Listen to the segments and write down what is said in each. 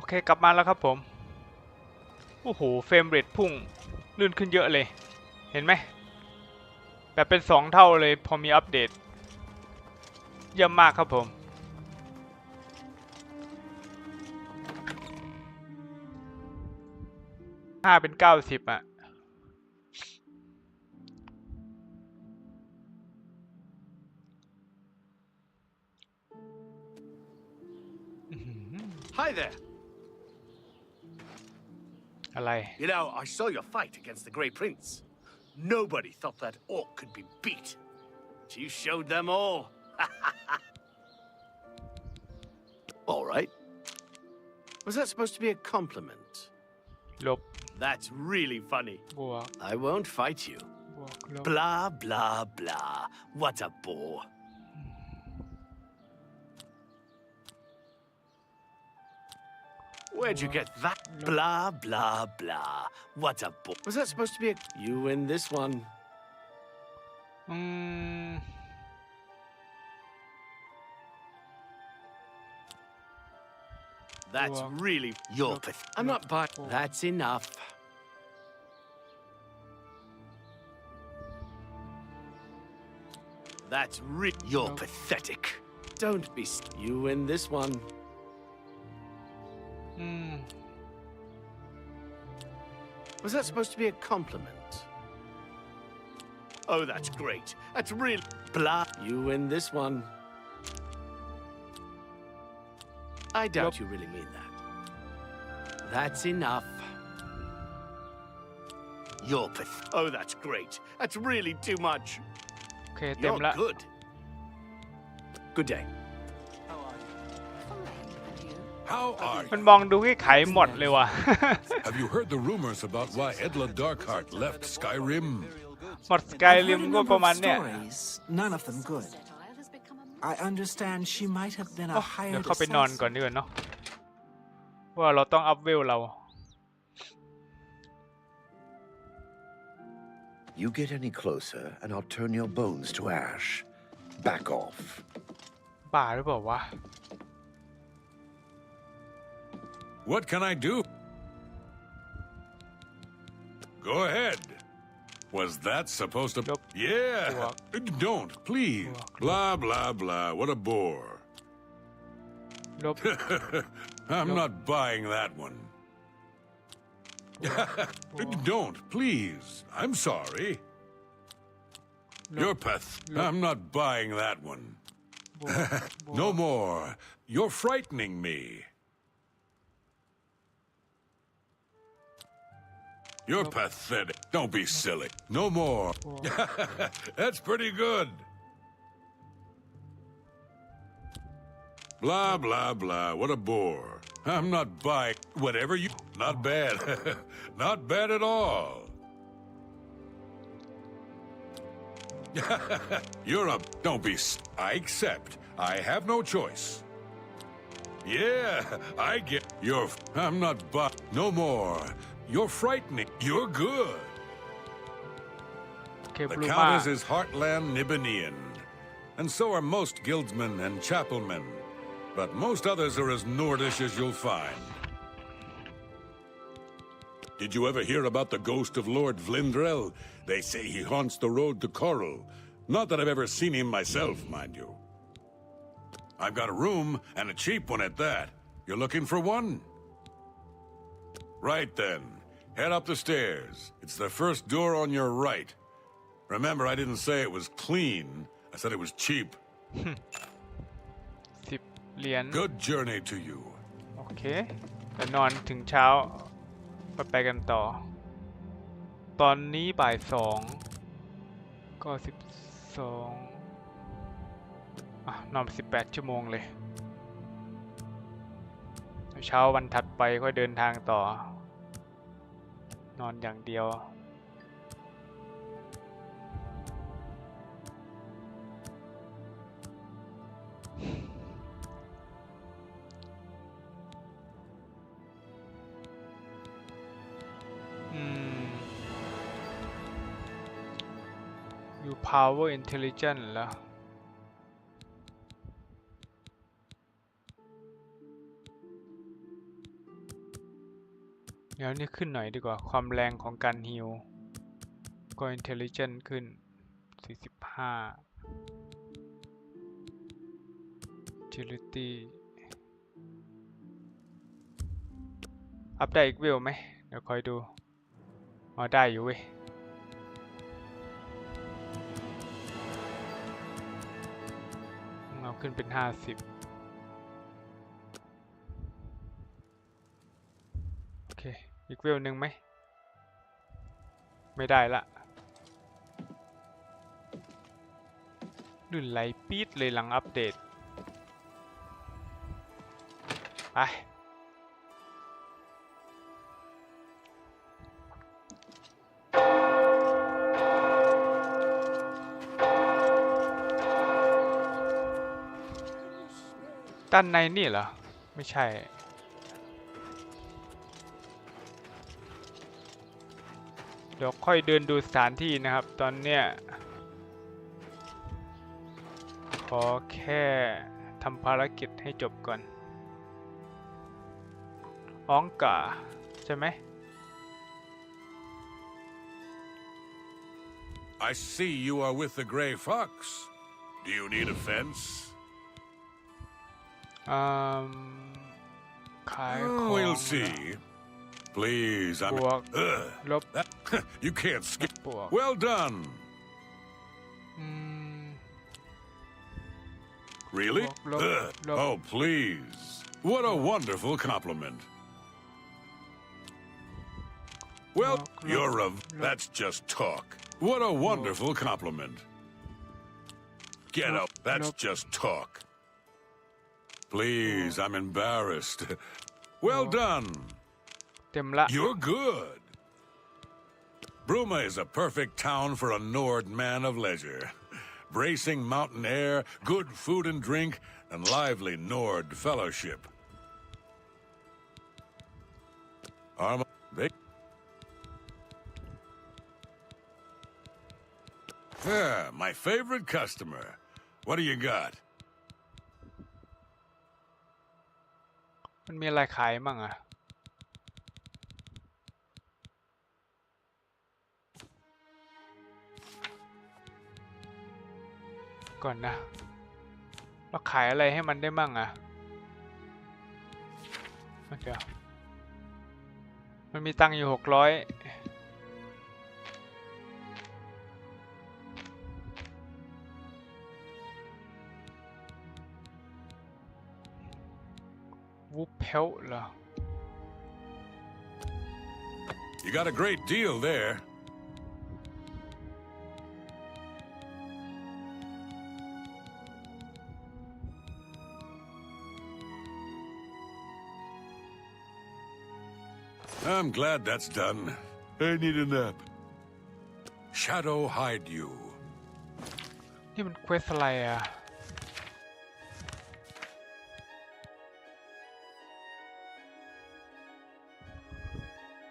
เคกลับมาแล้วครับผมโอ้โหเฟรมเรทพุ่งลื่นขึ้นเยอะเลยเห็นไหมแบบเป็น2เท่าเลยพอมีอัปเดตเยี่ยมมากครับผม5เป็น90อ่ะHi there. อะไร You know, I saw your fight against the Grey Prince. Nobody thought that orc could be beat. You showed them all. All right. Was that supposed to be a compliment? ลบ That's really funny. บวก I won't fight you. บวกลบ Blah, blah, blah. What a bore. Where'd you get that? Blah, blah, blah. What a bore. Was that supposed to be a... You win this one. That's really your I'm not buying. That's enough. That's you're pathetic. Don't be. You win this one. Was that supposed to be a compliment? Oh, that's great. That's real. Blah. You win this one. I doubt you really mean that. That's enough. You're Oh, that's great. That's really too much. โอเคเต็ม You're ละ good. Good day. How are มัน you? มองดูแค่ไขหมดเลยว่ะ Have you heard the rumors about why Edla Darkheart left Skyrim? หมดสกายริมก็ประมาณเนี้ย None of them good. I understand she might have been โอ้ a เดี๋ยว hired เข้าไปนอนก่อน assassin. ดีกว่าเนาะว่าเราต้องอัพเวลเรา You get any closer, and I'll turn your bones to ash. Back off. บ้าหรือเปล่าวะ What can I do? Go ahead. Was that supposed to... Nope. Yeah. Walk. Don't, please. Walk. Blah, blah, blah. What a bore. ลบ I'm Nope. not buying that one. Don't, please. I'm sorry. You're path. I'm not buying that one. บวกบวก No more. You're frightening me. You're pathetic. Don't be silly. No more. That's pretty good. Blah, blah, blah. What a bore. I'm not buying whatever you... Not bad. Not bad at all. You're a... Don't be... I accept. I have no choice. Yeah, I get... You're... I'm not buying... No more. You're frightening. You're good. โอเค The บลูมา Countess is Heartland Nibanian, and so are most guildsmen and chapelmen, but most others are as Nordish as you'll find. Did you ever hear about the ghost of Lord Vlindrel? They say he haunts the road to Coral. Not that I've ever seen him myself, mind you. I've got a room, and a cheap one at that. You're looking for one? Right then. Head up the stairs. It's the first door on your right. Remember, I didn't say it was clean. I said it was cheap. 10 เหรียญ Good journey to you. โอเคเดี๋ยวนอนถึงเช้าไปกันต่อ ตอนนี้บ่าย2ก็12นอนไป18 ชั่วโมงเลยเช้าวันถัดไปค่อยเดินทางต่อนอนอย่างเดียว You power intelligent เหรอ โ เดี๋ยวนี่ขึ้นหน่อยดีกว่าความแรงของการฮีลก็ intelligence ขึ้น45 agility อัพได้อีกเวลไหมเดี๋ยวคอยดูอ๋อได้อยู่เว้ยเอาขึ้นเป็น50โอเคอีกเวลหนึ่งไหมไม่ได้ละลื่นไหลปี๊ดเลยหลังอัปเดตไปด้านในนี่เหรอไม่ใช่เดี๋ยวค่อยเดินดูสถานที่นะครับตอนเนี้ยขอแค่ทำภารกิจให้จบก่อนอ้องกาใช่ไหม I see you are with the Grey Fox. Do you need a fence? ขายของ We'll see. Please, I'm. บวกลบ That, you can't skip. บวก Well done. Really? Look. Oh, please. What a wonderful compliment. Well, Look. you're a... That's just talk. What a wonderful compliment. Get Look. up. That's Look. just talk. Please, I'm embarrassed. Well done. เต็มละ You're good. Bruma is a perfect town for a Nord man of leisure. Bracing mountain air, good food and drink, and lively Nord fellowship. My favorite customer. What do you got? มันมีอะไรขายมั่งอะก่อนนะเราขายอะไรให้มันได้มั่งอะเดี๋ยวมันมีตังค์อยู่600วูฟเพลเหรอ You got a great deal there. I'm glad that's done. I need a nap. Shadow hide you. นี่มันเควสอะไรอะ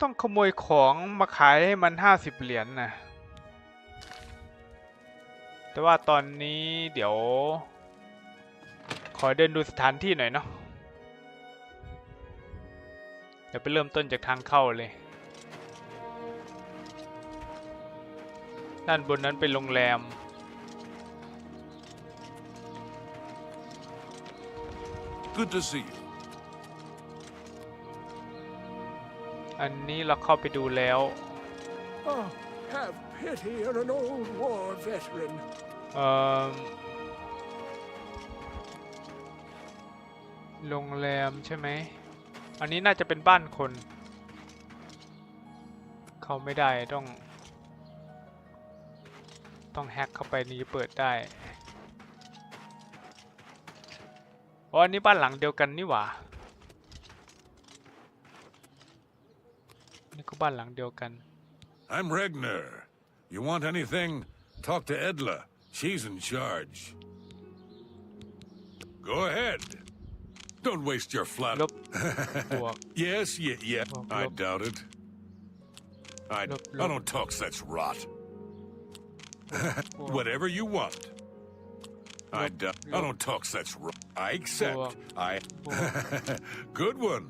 ต้องขโมยของมาขายให้มัน50 เหรียญนะแต่ว่าตอนนี้เดี๋ยวขอเดินดูสถานที่หน่อยเนาะเดี๋ยวไปเริ่มต้นจากทางเข้าเลยด้านบนนั้นเป็นโรงแรมGood to see you. อันนี้เราเข้าไปดูแล้ว Oh, have pity on an old war veteran. โรงแรมใช่ไหมอันนี้น่าจะเป็นบ้านคนเข้าไม่ได้ต้องแฮ็กเข้าไปนี่เปิดได้อ๋ออันนี้บ้านหลังเดียวกันนี่หว่านี่ก็บ้านหลังเดียวกัน I'm Regner. You want anything? Talk to Edla. She's in charge. Go ahead. Don't waste your flat. ลบ บวก Yes, yeah. Look, I look. doubt it. I Look, don't talk such rot. บวก Whatever you want. I don't talk such rot. I accept. Look. Good one.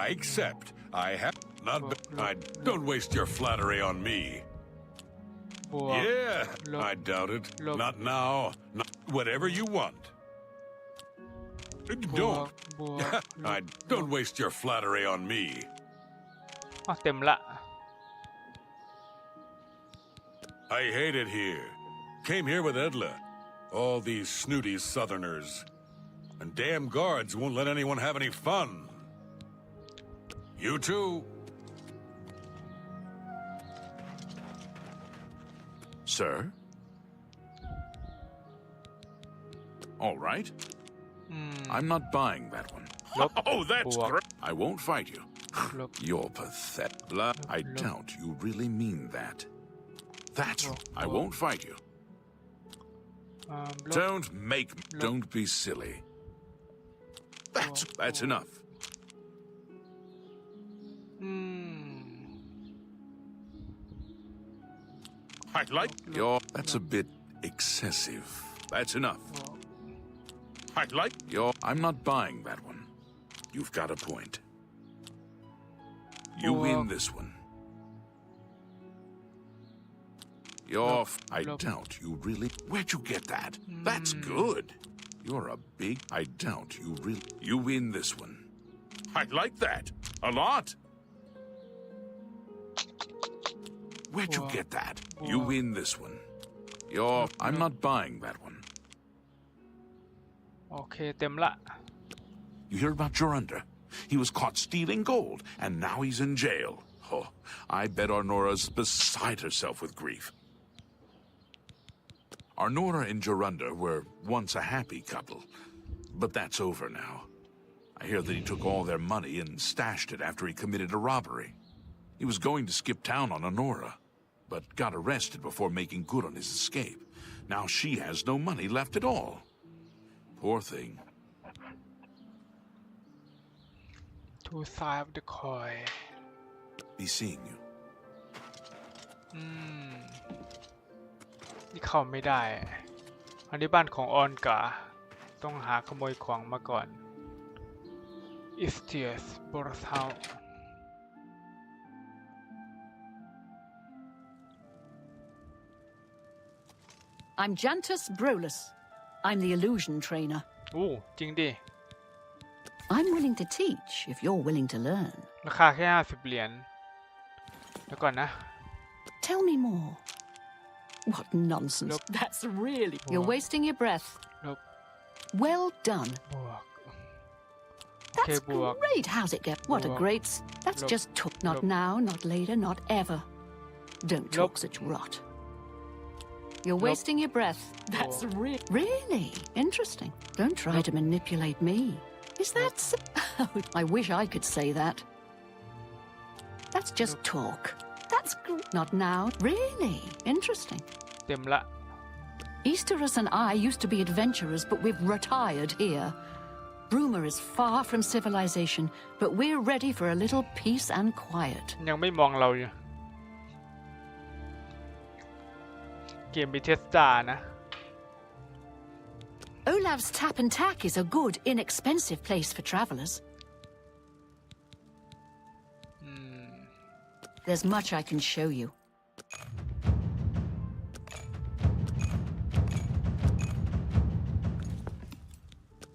I accept. I have not. I don't waste your flattery on me. บวก Yeah, ลบ I doubt it. Look. Not now. Not whatever you want. บวก Don't. บวก I don't waste your flattery on me. อ๋อเต็มละ I hate it here. Came here with Edla. All these snooty southerners. And damn guards won't let anyone have any fun. You too. Sir? All right. I'm not buying that one. ลบ Oh, that's บวก great. I won't fight you. ลบ You're pathetic. I doubt you really mean that. That's. I won't fight you. ลบ Don't be silly. That's enough. อืม I like that's a bit excessive. That's enough. I'm not buying that one. You've got a point. You win this one. I doubt you really. Where'd you get that? That's good. You're a big. I doubt you really. You win this one. I like that a lot. Where'd you get that? You win this one. I'm not buying that one. โอเคเต็มละ You hear about Jorunda? He was caught stealing gold, and now he's in jail. Oh, I bet Arnora's beside herself with grief. Arnora and Jorunda were once a happy couple, but that's over now. I hear that he took all their money and stashed it after he committed a robbery. He was going to skip town on Arnora, but got arrested before making good on his escape. Now she has no money left at all. Poor thing. Two sides of the coin Be seeing you. นี่เข้าไม่ได้ อันนี้บ้านของออนกาต้องหาขโมยของมาก่อน Istius Boros House I'm Jantus Brolus. I'm the illusion trainer. โอ้จริงดิ I'm willing to teach if you're willing to learn. ราคาแค่50 เหรียญแล้วก่อนนะ Tell me more. What nonsense. Look. That's really. You're wasting your breath. ลบ Well done. บวก That's Okay, Buak. great. How's it get? What a Buak. great. That's Look. just talk. Not Look. now, not later, not ever. Don't Look. talk such rot. You're Look. wasting your breath. That's really interesting. Don't try to manipulate me. Is that so? I wish I could say that. That's just talk. That's not now. Really interesting. เต็มละ Easterus and I used to be adventurers, but we've retired here. Bruma is far from civilization, but we're ready for a little peace and quiet. ยังไม่มองเราอยู่เกมมีเทสตานะ Olav's Tap and Tack is a good, inexpensive place for travelers. There's much I can show you.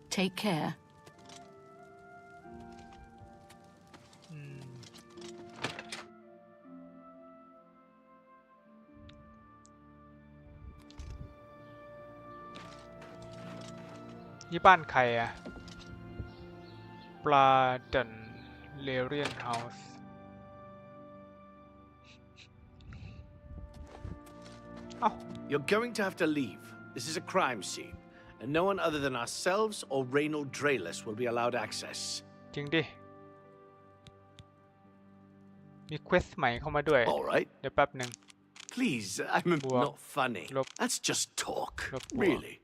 Take care.นี่บ้านใครอะปลาดันเลเรียนเฮาส์ You're going to have to leave. This is a crime scene, and no one other than ourselves or Reynold Draelus will be allowed access. จริงดิ มีเควสใหม่เข้ามาด้วย All right. เดี๋ยวแป๊บหนึ่ง Please, I'm Buak. not funny. Look. That's just talk. Look, Buak. Really.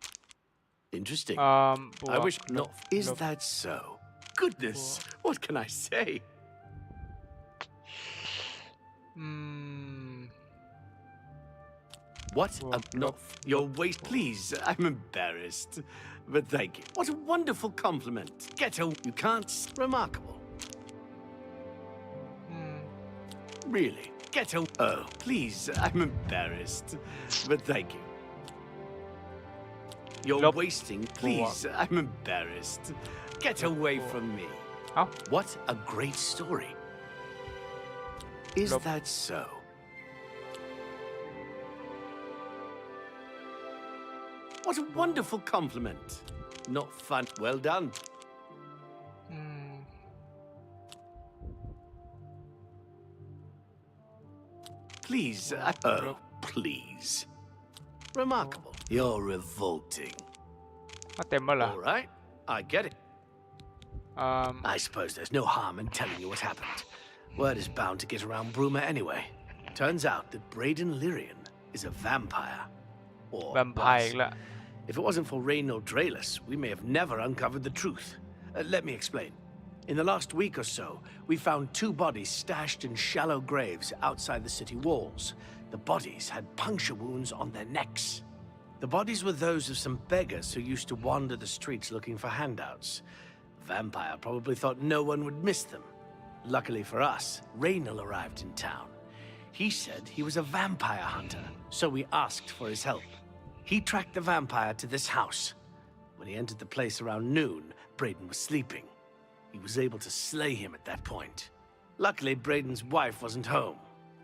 Interesting. บวก I wish not. Is Look. that so? Goodness, what can I say? อืม What? Buak. Not your waist, please. I'm embarrassed, but thank you. What a wonderful compliment. Get a. You can't. Remarkable. Really? Get a... Oh, please, I'm embarrassed. But thank you. You're Nope. wasting... Please, I'm embarrassed. Get away from me. เอ้า What a great story. Is Nope. that so? What a wonderful compliment. Not fun. Well done. อืม Please. Oh, please. Remarkable. You're revolting. ก็เต็มแล้วเหรอ All right, I get it. อืม I suppose there's no harm in telling you what happened. Word is bound to get around Bruma anyway. Turns out that Braden Lyrian is a vampire. Or แวมไพร์ was. อีกแล้ว If it wasn't for Reynold Draelus, we may have never uncovered the truth. Let me explain. In the last week or so, we found 2 bodies stashed in shallow graves outside the city walls. The bodies had puncture wounds on their necks. The bodies were those of some beggars who used to wander the streets looking for handouts. The vampire probably thought no one would miss them. Luckily for us, Reynold arrived in town. He said he was a vampire hunter, so we asked for his help. He tracked the vampire to this house. When he entered the place around noon, Braden was sleeping. He was able to slay him at that point. Luckily, Braden's wife wasn't home.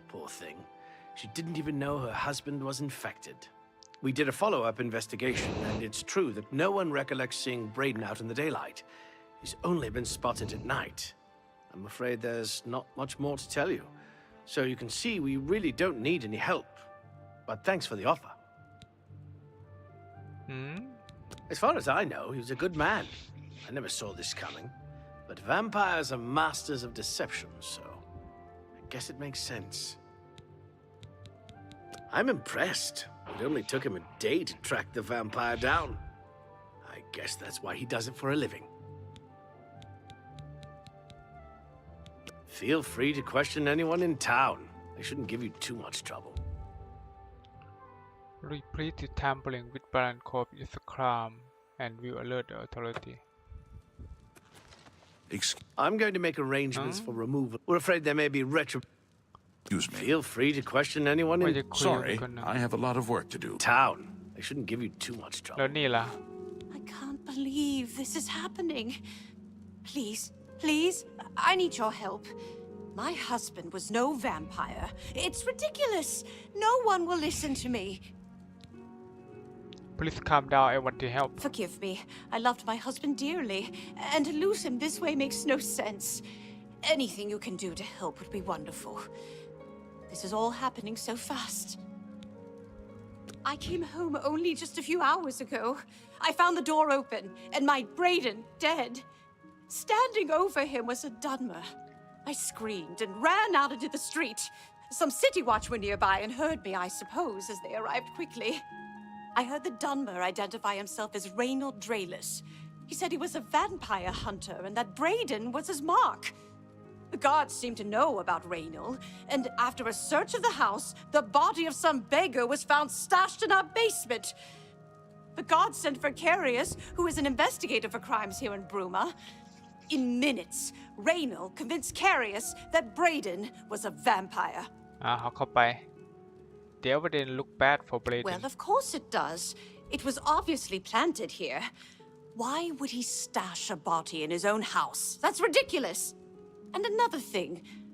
Poor thing. She didn't even know her husband was infected. We did a follow-up investigation, and it's true that no one recollects seeing Braden out in the daylight. He's only been spotted at night. I'm afraid there's not much more to tell you. So you can see we really don't need any help. But thanks for the offer. อืม As far as I know, he was a good man. I never saw this coming. But vampires are masters of deception, so I guess it makes sense. I'm impressed. It only took him a day to track the vampire down. I guess that's why he does it for a living. Feel free to question anyone in town. They shouldn't give you too much trouble. Repeat tampering with balance corp is a crime and will alert the authority I'm going to make arrangements for removal. We're afraid there may be Excuse me. Feel free to question anyone ไม่ in จะคุย Sorry, กันนะ I have a lot of work to do. town. They shouldn't give you too much แล้ว trouble. นี่ล่ะ I can't believe this is happening. Please, please, I need your help. My husband was no vampire. It's ridiculous. No one will listen to me. Please calm down I want to help Forgive me. I loved my husband dearly, and to lose him this way makes no sense. Anything you can do to help would be wonderful. This is all happening so fast. I came home only just a few hours ago. I found the door open, and my Braden dead. Standing over him was a Dunmer. I screamed and ran out into the street. Some city watch were nearby and heard me, I suppose, as they arrived quickly. I heard the Dunmer identify himself as Reynold Draelus. He said he was a vampire hunter and that Braden was his mark. The guards seemed to know about Reynold, and after a search of the house, the body of some beggar was found stashed in our basement. The guards sent for Carius, who is an investigator for crimes here in Bruma. In minutes, Reynold convinced Carius that Braden was a vampire. เอาเข้าไปเดี๋ยวประเด็น look bad for Braden Well, of course it does. It was obviously planted here. Why would he stash a body in his own house? That's ridiculous. And another thing,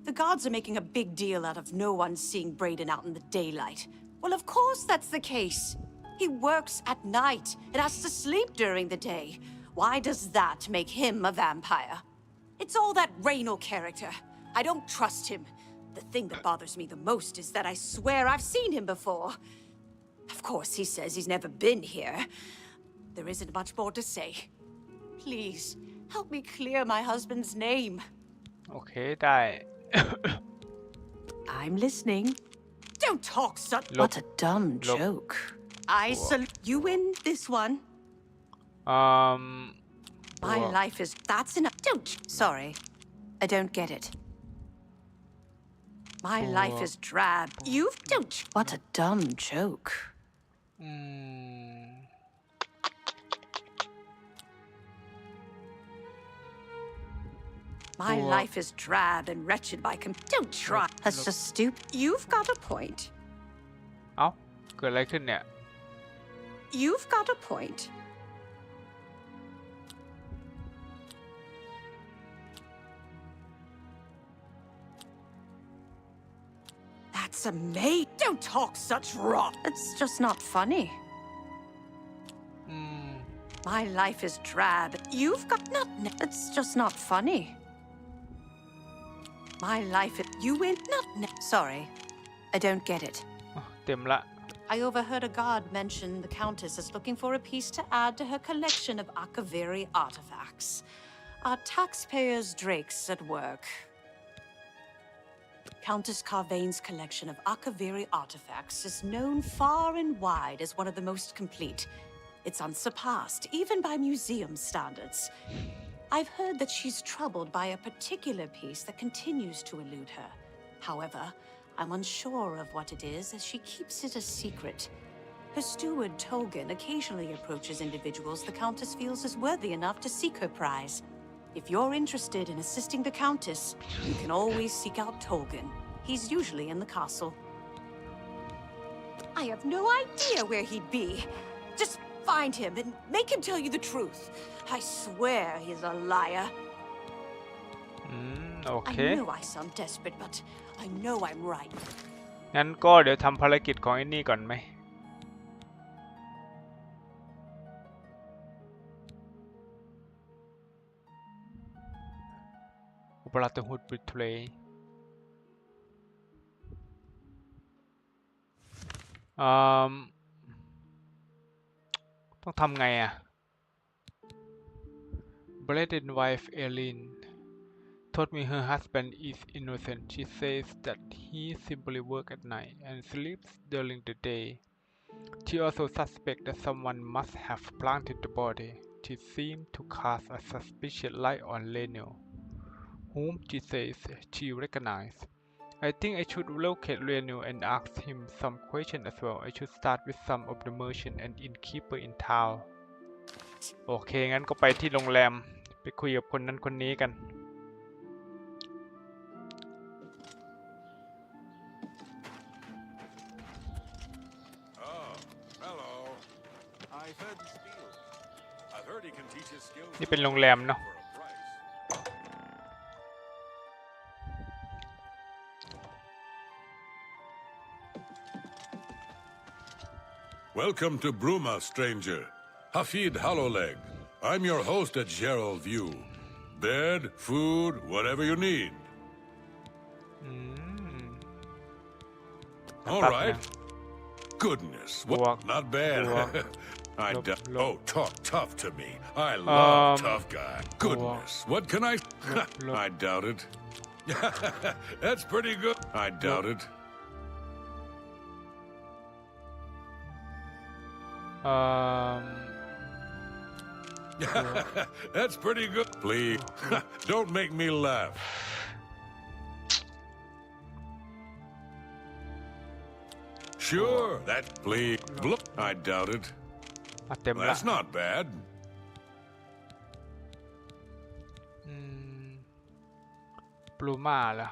the guards are making a big deal out of no one seeing Braden out in the daylight. Well, of course that's the case. He works at night and has to sleep during the day. Why does that make him a vampire? It's all that Reynold character. I don't trust him. The thing that bothers me the most is that I swear I've seen him before. Of course, he says he's never been here. There isn't much more to say. Please, help me clear my husband's name. โอเคได้ I'm listening. Don't talk such... What a dumb joke. I salute you win this one. My life is... That's enough. Don't... Sorry. I don't get it. My life is drab. You don't... What a dumb joke. อืม My life is drab and wretched by Don't try. That's just stupid. You've got a point. เอ้าเกิดอะไรขึ้นเนี่ย You've got a point. That's amazing. Don't talk such rot. It's just not funny. My life is drab. You've got not. It's just not funny. My life is. You win. Not. Sorry, I don't get it. เต็มละ I overheard a guard mention the Countess is looking for a piece to add to her collection of Akaviri artifacts. Are taxpayers' drakes at work? Countess Carvane's collection of Akaviri artifacts is known far and wide as one of the most complete. It's unsurpassed, even by museum standards. I've heard that she's troubled by a particular piece that continues to elude her. However, I'm unsure of what it is, as she keeps it a secret. Her steward, Tolgan, occasionally approaches individuals the Countess feels is worthy enough to seek her prize. If you're interested in assisting the Countess, you can always seek out Tolgan. He's usually in the castle. I have no idea where he'd be. Just find him and make him tell you the truth. I swear he's a liar. โอเค I know I sound desperate, but I know I'm right. งั้นก็เดี๋ยวทำภารกิจของไอ้นี่ก่อนไหม Brotherhood Betray ต้องทำไงอะ Blended wife Eileen told me her husband is innocent. She says that he simply works at night and sleeps during the day. She also suspects that someone must have planted the body. She seemed to cast a suspicious light on Lionel, whom she says she recognizes. I think I should locate Lionel and ask him some questions as well. I should start with some of the merchants and innkeeper in town. โอเคงั้นก็ไปที่โรงแรมไปคุยกับคนนั้นคนนี้กัน นี่เป็นโรงแรมเนาะ Welcome to Bruma, stranger. Hafid Hollowleg. I'm your host at Gerald View. Bed, food, whatever you need. All right. Goodness, what? Not bad. Oh, talk tough to me. I love tough guy. Goodness, what can I? I doubt it. That's pretty good. I doubt it. That's pretty good. Please, don't make me laugh. Sure, that please. I doubt it. That's not bad. Pluma ล่ะ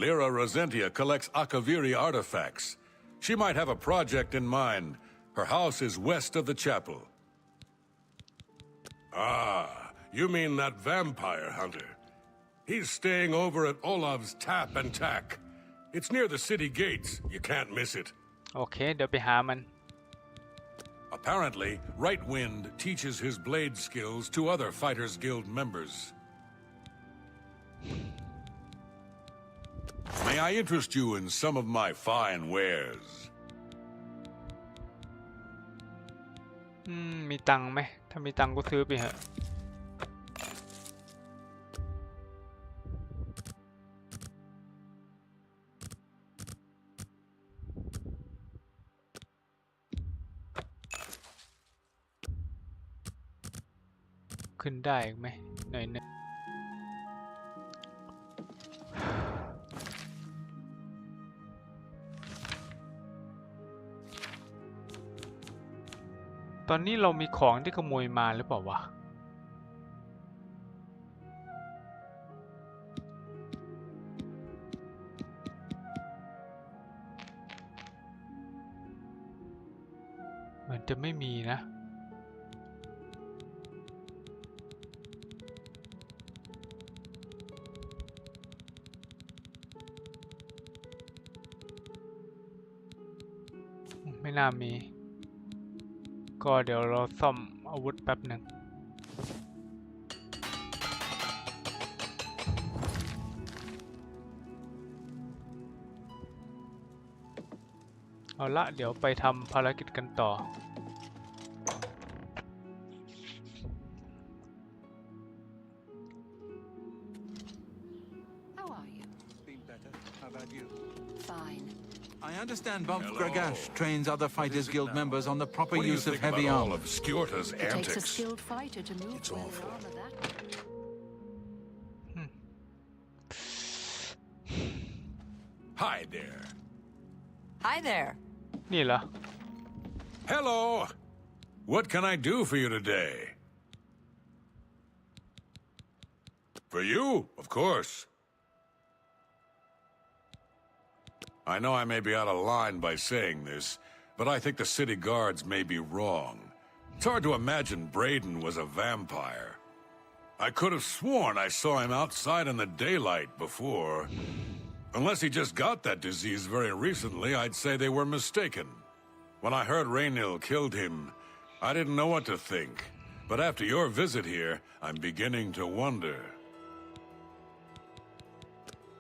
Lyra Rosentia collects Akaviri artifacts. She might have a project in mind. Her house is west of the chapel. Ah, you mean that vampire hunter. He's staying over at Olav's Tap and Tack. It's near the city gates. You can't miss it. โอเคเดี๋ยวไปหามัน Apparently, Right Wind teaches his blade skills to other Fighters Guild members. May I interest you in some of my fine wares? มีตังค์ไหมถ้ามีตังค์ก็ซื้อไปเหอะขึ้นได้ไหมหน่อยนึงตอนนี้เรามีของที่ขโมยมาหรือเปล่าวะ เหมือนจะไม่มีนะไม่น่ามีก็เดี๋ยวเราซ่อมอาวุธแป๊บหนึ่งเอาละเดี๋ยวไปทำภารกิจกันต่อ How are you? Been better. How about you? Fine. I understand Bump Hello. Gragash trains other Fighters Guild members on the proper What do you use of think heavy about all armor. of Skjorta's It takes a antics? skilled fighter to move It's with awful. armor that. Hi there. Hi there. นี่เหรอ Hello. What can I do for you today? For you, of course. I know I may be out of line by saying this, but I think the city guards may be wrong. It's hard to imagine Braden was a vampire. I could have sworn I saw him outside in the daylight before. Unless he just got that disease very recently, I'd say they were mistaken. When I heard Raynil killed him, I didn't know what to think. But after your visit here, I'm beginning to wonder.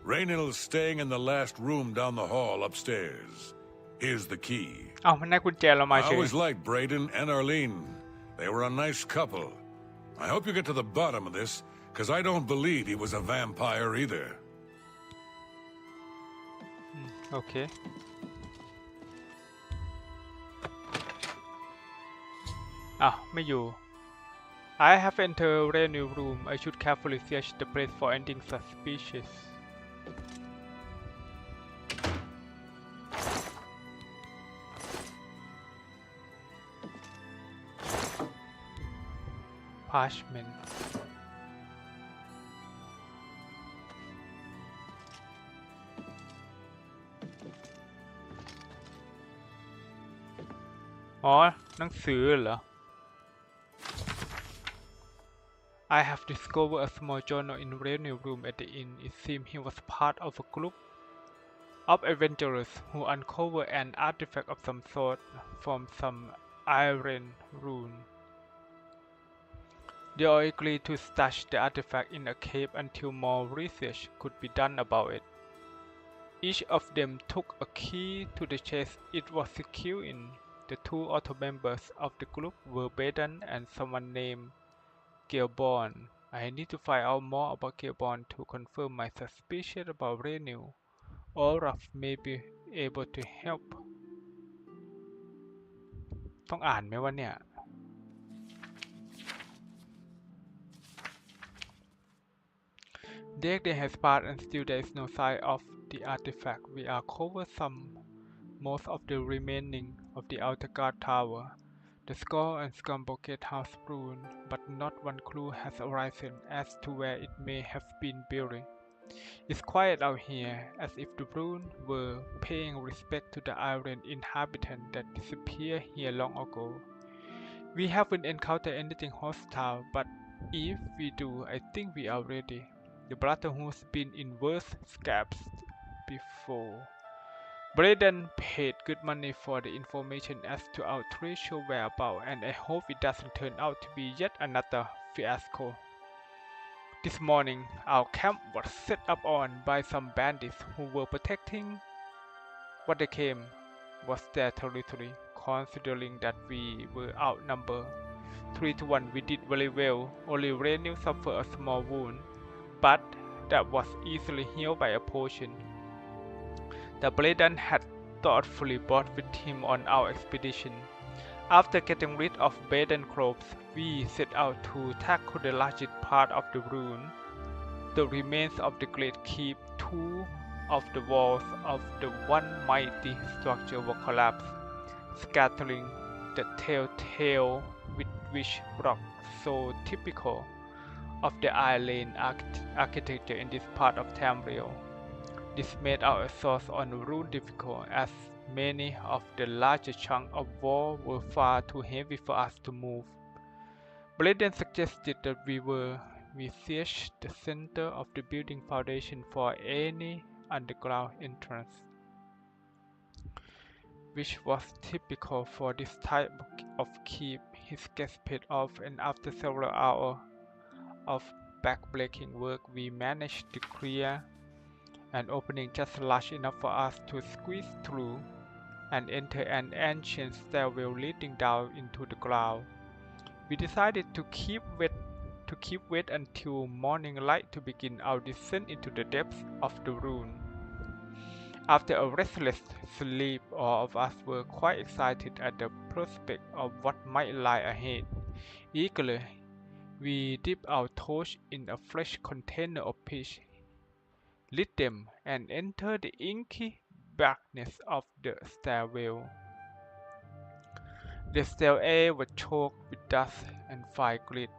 Raynil's staying in the last room down the hall upstairs. Here's the key. เอามันได้กุญแจเรามา I เฉย always liked Braden and Arlene. They were a nice couple. I hope you get to the bottom of this, because I don't believe he was a vampire either. โอเคไม่อยู่ I have entered Renew room. I should carefully search the place for anything suspicious. Parchment. อ๋อหนังสือเหรอ I have discovered a small journal in Renew room at the inn. It seems he was part of a group of adventurers who uncovered an artifact of some sort from some iron rune. They all agreed to stash the artifact in a cave until more research could be done about it. Each of them took a key to the chest it was secured in. The two other members of the group were Baden and someone named Gilborn. I need to find out more about Gilborn to confirm my suspicion about Renew. Olaf may be able to help. ต้องอ่านไหมวะเนี่ย The day has passed and still there is no sign of the artifact. We are covered most of the remaining of the outer guard tower. The skull and scumble gatehouse ruined, but not one clue has arisen as to where it may have been buried. It's quiet out here, as if the rune were paying respect to the iron inhabitant that disappeared here long ago. We haven't encountered anything hostile, but if we do, I think we are ready. The Brotherhood's been in worse scrapes before. Braden paid good money for the information as to our treasure whereabouts, and I hope it doesn't turn out to be yet another fiasco. This morning, our camp was set up on by some bandits who were protecting what they claimed was their territory. Considering that we were outnumbered 3-1, we did very well. Only Renew suffered a small wound, but that was easily healed by a potion that Braden had thoughtfully brought with him on our expedition. After getting rid of Braden's corpse, we set out to tackle the largest part of the ruin. The remains of the great keep, two of the walls of the one mighty structure were collapsed, scattering the telltale with which rock so typical of the island architecture in this part of Tamriel. This made our assault on the rune difficult, as Many of the larger chunks of wall were far too heavy for us to move. Bladen suggested that we search the center of the building foundation for any underground entrance, which was typical for this type of keep. His guest paid off, and after several hours of back-breaking work, we managed to clear an opening just large enough for us to squeeze through and enter an ancient stairwell leading down into the ground. We decided to keep wait until morning light to begin our descent into the depths of the ruin. After a restless sleep, all of us were quite excited at the prospect of what might lie ahead. Eagerly, we dipped our torch in a fresh container of pitch, lit them, and entered the inky darkness of the stairwell. The stairway was choked with dust and fire grit,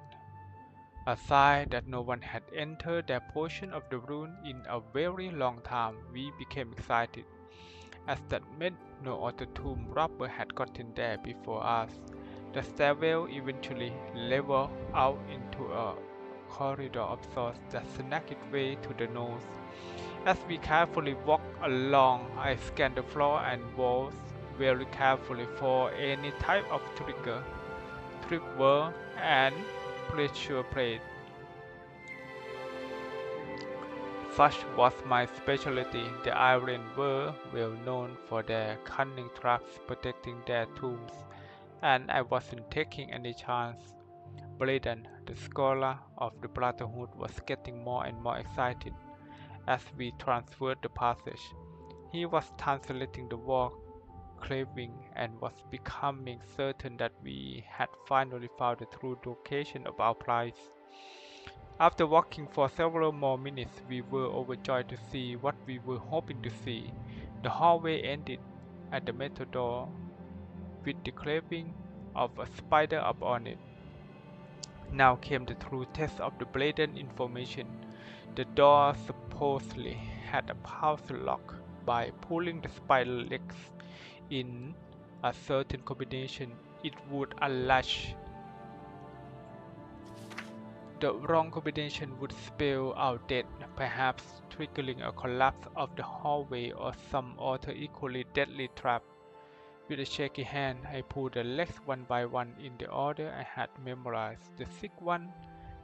a sign that no one had entered that portion of the ruin in a very long time. We became excited, as that meant no other tomb robber had gotten there before us. The stairwell eventually leveled out into a corridor of sorts that snagged its way to the nose. As we carefully walked along, I scanned the floor and walls very carefully for any type of trigger, tripwire, and pressure plate. Such was my specialty. The Iron were well known for their cunning traps protecting their tombs, and I wasn't taking any chance. Bladen, the scholar of the Brotherhood, was getting more and more excited as we transferred the passage. He was translating the wall carving and was becoming certain that we had finally found the true location of our prize. After walking for several more minutes, we were overjoyed to see what we were hoping to see. The hallway ended at the metal door with the carving of a spider upon it. Now came the true test of the Bladen information. The door supposedly had a powerful lock. By pulling the spider legs in a certain combination, it would unlatch. The wrong combination would spell out death, perhaps triggering a collapse of the hallway or some other equally deadly trap. With a shaky hand, I pulled the legs one by one in the order I had memorized. The sixth one,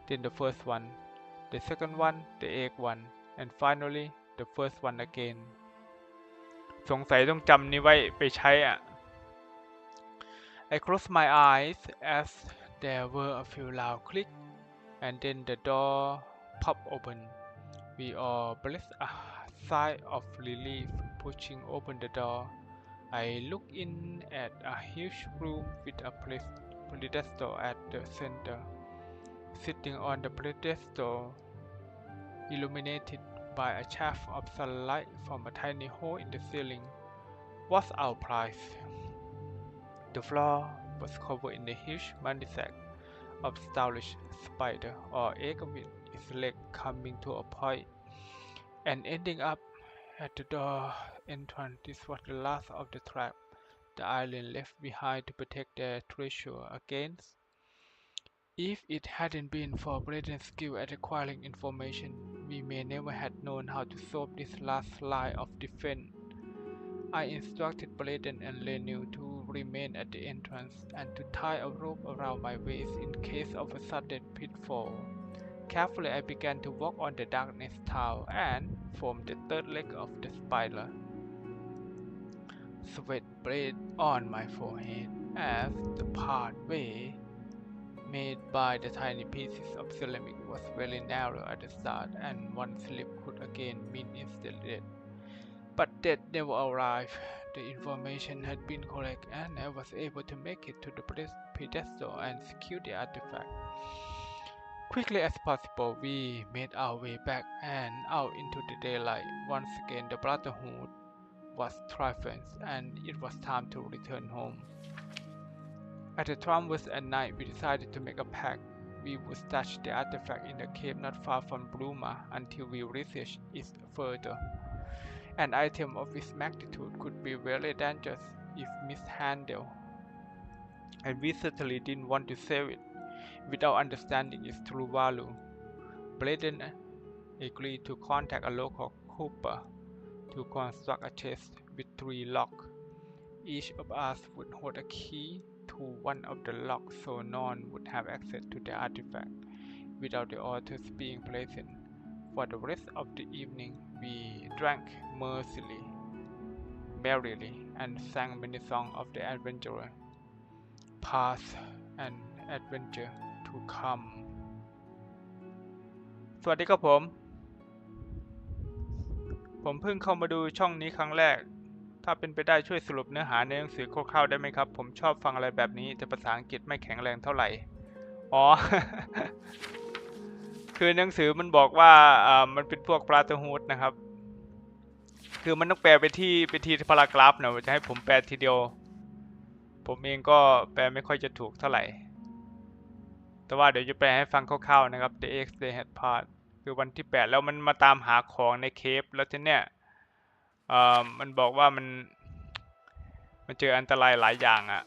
then the first one, the second one, the eighth one, and finally the first one again. สงสัยต้องจำนี้ไว้ไปใช้อ่ะ I closed my eyes as there were a few loud clicks, and then the door popped open. We all breathed a sigh of relief, pushing open the door. I looked in at a huge room with a pedestal at the center. Sitting on the pedestal, illuminated by a shaft of sunlight from a tiny hole in the ceiling, was our prize. The floor was covered in a huge manicure of stylish spider or egg with its leg coming to a point and ending up at the door entrance. This was the last of the trap the island left behind to protect their treasure against. If it hadn't been for Bladen's skill at acquiring information, we may never have known how to solve this last line of defense. I instructed Bladen and Lenu to remain at the entrance and to tie a rope around my waist in case of a sudden pitfall. Carefully, I began to walk on the darkness tile and formed the third leg of the spider. Sweat bled on my forehead as the pathway made by the tiny pieces of ceramic was very narrow at the start, and one slip could again mean instant death. But death never arrived. The information had been correct, and I was able to make it to the pedestal and secure the artifact. Quickly as possible, we made our way back and out into the daylight. Once again, the Brotherhood was triumphant, and it was time to return home. At the traverse at night, we decided to make a pact. We would stash the artifact in a cave not far from Bruma until we researched it further. An item of its magnitude could be very dangerous if mishandled, and we certainly didn't want to save it without understanding its true value. Braden agreed to contact a local cooper to construct a chest with 3 locks. Each of us would hold a key to one of the locks so none would have access to the artifact without the authors being present. For the rest of the evening, we drank merrily, and sang many songs of the adventurer, past and adventure to come. สวัสดีครับผมเพิ่งเข้ามาดูช่องนี้ครั้งแรกถ้าเป็นไปได้ช่วยสรุปเนื้อหาในหนังสือคร่าวๆได้ไหมครับผมชอบฟังอะไรแบบนี้แต่ภาษาอังกฤษไม่แข็งแรงเท่าไหร่อ๋อ คือหนังสือมันบอกว่ามันเป็นพวกปราตฮูดนะครับคือมันต้องแปลไปที่พารากราฟนะจะให้ผมแปลทีเดียวผมเองก็แปลไม่ค่อยจะถูกเท่าไหร่แต่ว่าเดี๋ยวจะแปลให้ฟังคร่าวๆนะครับ The X Day had passed คือวันที่8แล้วมันมาตามหาของในเคฟแล้วทีเนี้ยมันบอกว่ามันเจออันตรายหลายอย่างอ่ะ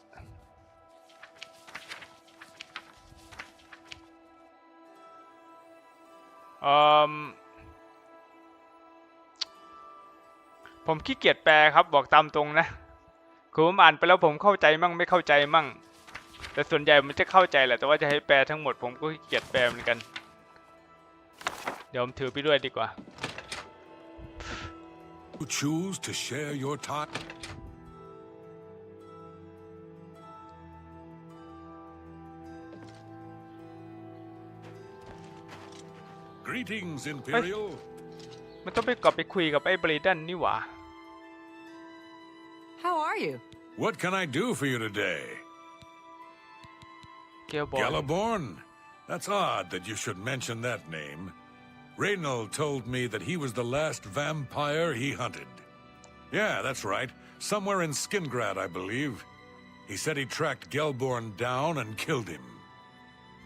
ผมขี้เกียจแปลครับบอกตามตรงนะคือผมอ่านไปแล้วผมเข้าใจมั่งไม่เข้าใจมั่งแต่ส่วนใหญ่มันจะเข้าใจแหละแต่ว่าจะให้แปลทั้งหมดผมก็ขี้เกียจแปลเหมือนกันเดี๋ยวผมถือไปด้วยดีกว่า You choose to share your time. Greetings, Imperial. มันต้องไปกลับไปคุยกับไอ้บริดันนี่หว่า How are you? What can I do for you today? Galaborn? That's odd that you should mention that name. Reynold told me that he was the last vampire he hunted. Yeah, that's right. Somewhere in Skingrad, I believe. He said he tracked Gelborn down and killed him.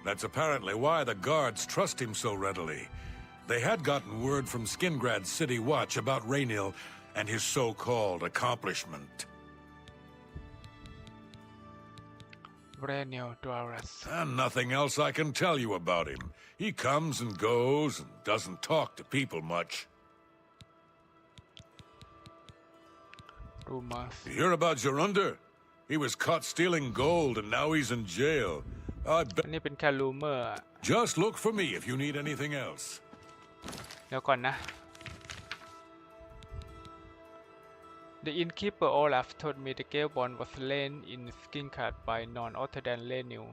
That's apparently why the guards trust him so readily. They had gotten word from Skingrad's City Watch about Raynil and his so-called accomplishment. Raynil Dwarus. And nothing else I can tell you about him. He comes and goes and doesn't talk to people much. Rumors. You hear about Jorunda? He was caught stealing gold and now he's in jail. I bet. นี่เป็นแค่ rumor. Just look for me if you need anything else. เดี๋ยวก่อนนะ The innkeeper Olaf told me the Gelborn was slain in Skingard by none other than Raynil.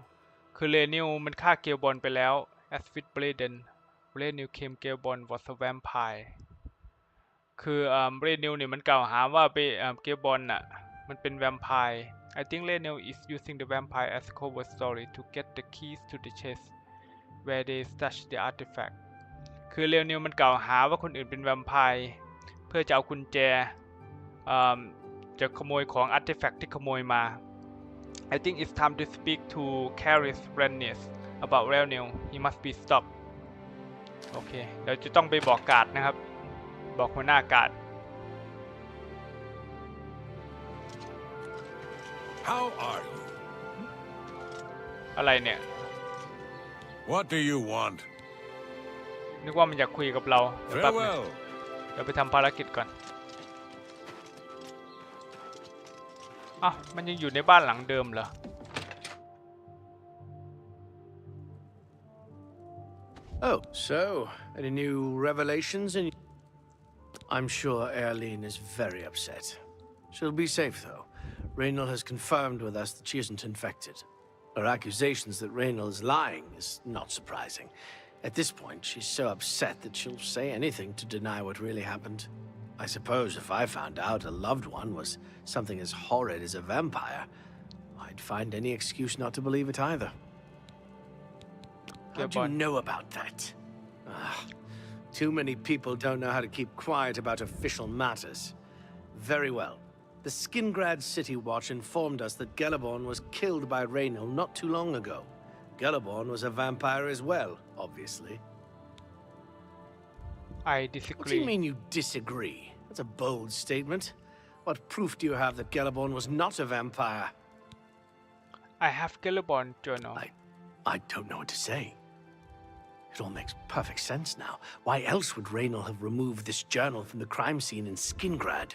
คือ Raynil มันฆ่าเกลบอลไปแล้ว As with Braden, Raynil claimed Gelborn was a vampire. คือRaynil เนี่ยมันกล่าวหาว่าเกลบอลน่ะมันเป็นแวมไพร์ I think Raynil is using the vampire as a cover story to get the keys to the chest where they stash the artifact. คือRaynilมันกล่าวหาว่าคนอื่นเป็นแวมไพร์เพื่อจะเอากุญแจจะขโมยของอาร์ติแฟกต์ที่ขโมยมา I think it's time to speak to Caris Rennius about Raynil. He must be stopped. โอเคเดี๋ยวจะต้องไปบอกการ์ดนะครับบอกหัวหน้าการ์ด How are you? อะไรเนี่ย What do you want? นึกว่ามันอยากคุยกับเราเดี๋ยวแป๊บนึง Farewell. เดี๋ยวไปทำภารกิจก่อนอ้าวมันยังอยู่ในบ้านหลังเดิมเหรอ Oh, so, any new revelations? I'm sure Erlene is very upset. She'll be safe, though. Raynil has confirmed with us that she isn't infected. Her accusations that Raynil is lying is not surprising. At this point, she's so upset that she'll say anything to deny what really happened. I suppose if I found out a loved one was something as horrid as a vampire, I'd find any excuse not to believe it either. How do you know about that? Too many people don't know how to keep quiet about official matters. Very well. The Skingrad City Watch informed us that Gelborn was killed by Raynil not too long ago. Gelborn was a vampire as well, obviously. I disagree. What do you mean you disagree? That's a bold statement. What proof do you have that Gellerborn was not a vampire? I have Gellerborn journal. I don't know what to say. It all makes perfect sense now. Why else would Raynor have removed this journal from the crime scene in Skingrad?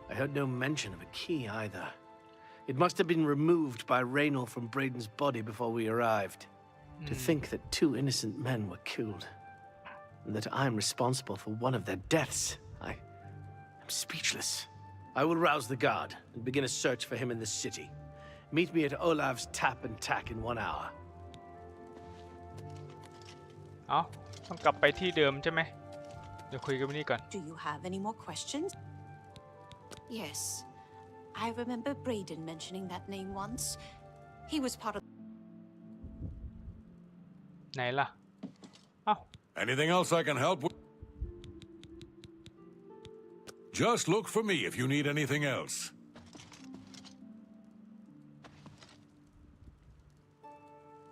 I heard no mention of a key either. It must have been removed by Raynor from Braden's body before we arrived. To think that 2 innocent men were killed, and that I'm responsible for one of their deaths, I'm speechless. I will rouse the guard and begin a search for him in the city. Meet me at Olav's Tap and Tack in 1 hour. เอาต้องกลับไปที่เดิมใช่ไหมเดี๋ยวคุยกันนี่ก่อน Do you have any more questions? Yes. I remember Braden mentioning that name once. He was part of... ไหนล่ะเอ้า Anything else I can help with? Just look for me if you need anything else.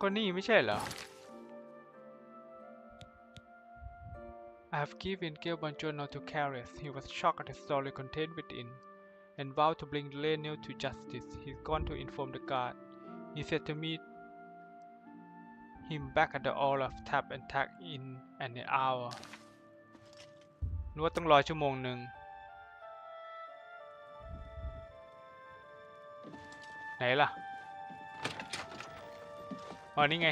ก็นี่ไม่ใช่เหรอ I have given Gellerborn journal to Kareth. He was shocked at the story contained within and vowed to bring Raynor to justice. He's gone to inform the guard. He said to meet him back at the Olaf Tap and Tack in an hour. นึกว่าต้องรอชั่วโมงหนึ่งไหนล่ะอ๋อนี่ไง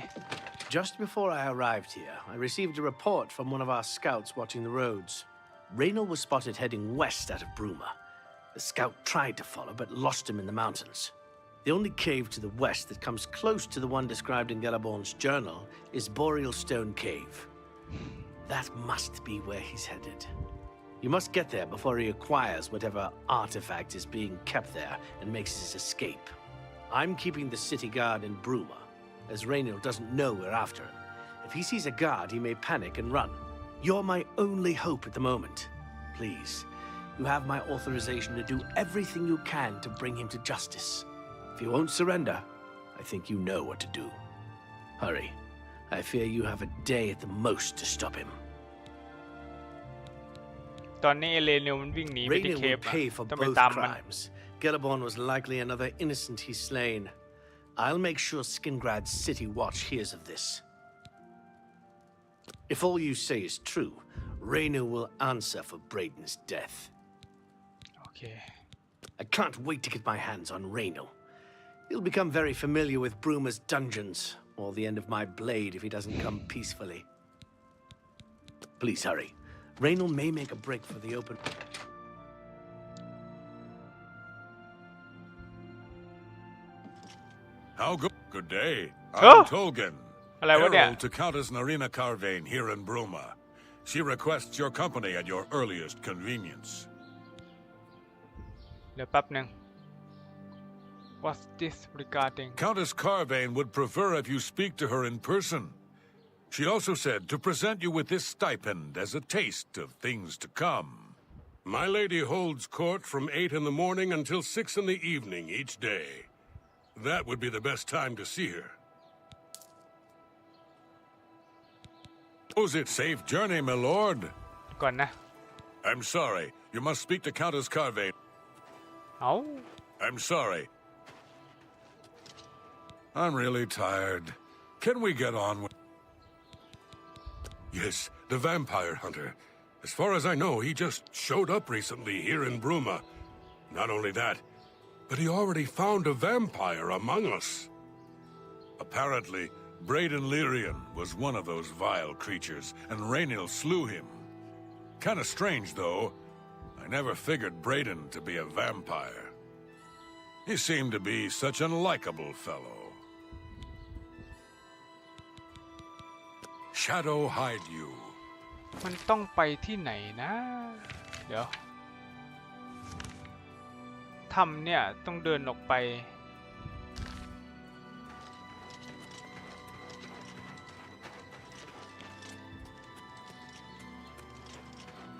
Just before I arrived here, I received a report from one of our scouts watching the roads. Raynor was spotted heading west out of Bruma. The scout tried to follow, but lost him in the mountains. The only cave to the west that comes close to the one described in Gellerborn's journal is Boreal Stone Cave. That must be where he's headed. You must get there before he acquires whatever artifact is being kept there and makes his escape. I'm keeping the city guard in Bruma, as Raynor doesn't know we're after him. If he sees a guard, he may panic and run. You're my only hope at the moment. Please, you have my authorization to do everything you can to bring him to justice. If he won't surrender, I think you know what to do. Hurry. I fear you have a day at the most to stop him. ตอนนี้เอเลเนียมันวิ่งหนีไปที่ Raynor เคฟ will pay for ต้องไป both ตามมัน crimes. Gellerborn was likely another innocent he's slain. I'll make sure Skingrad's city watch hears of this. If all you say is true, Raynor will answer for Braden's death. โอเค I can't wait to get my hands on Raynor. He'll become very familiar with Bruma's dungeons, or the end of my blade if he doesn't come peacefully. Please hurry. Raynor may make a break for the open. How good? Good day. Oh! I'm Tolgan, อะไรวะเนี่ย herald to Countess Narina Carvane here in Bruma. She requests your company at your earliest convenience. เดี๋ยวแป๊บหนึ่ง What's this regarding Countess Carvane would prefer if you speak to her in person. She also said to present you with this stipend as a taste of things to come. My lady holds court from 8 in the morning until 6 in the evening each day. That would be the best time to see her. Was it safe journey, my lord? ก่อนนะ I'm sorry. You must speak to Countess Carvane. เอา I'm sorry. I'm really tired. Can we get on with... Yes, the vampire hunter. As far as I know, he just showed up recently here in Bruma. Not only that, but he already found a vampire among us. Apparently, Braden Lyrian was one of those vile creatures, and Raynor slew him. Kinda strange, though. I never figured Braden to be a vampire. He seemed to be such a likable fellow. Shadow hide you. มันต้องไปที่ไหนนะ เดี๋ยวทำเนี่ยต้องเดินออกไป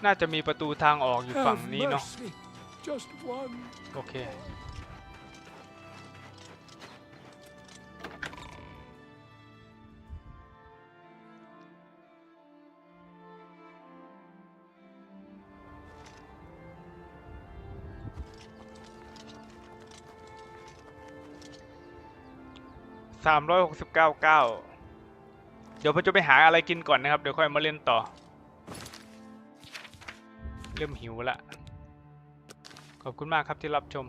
น่าจะมีประตูทางออกอยู่ฝั่ง Have นี้เนาะ mercy. Just one. โอเค I 369 เดี๋ยวผมจะไปหาอะไรกินก่อนนะครับเดี๋ยวค่อยมาเล่นต่อเริ่มหิวละขอบคุณมากครับที่รับชม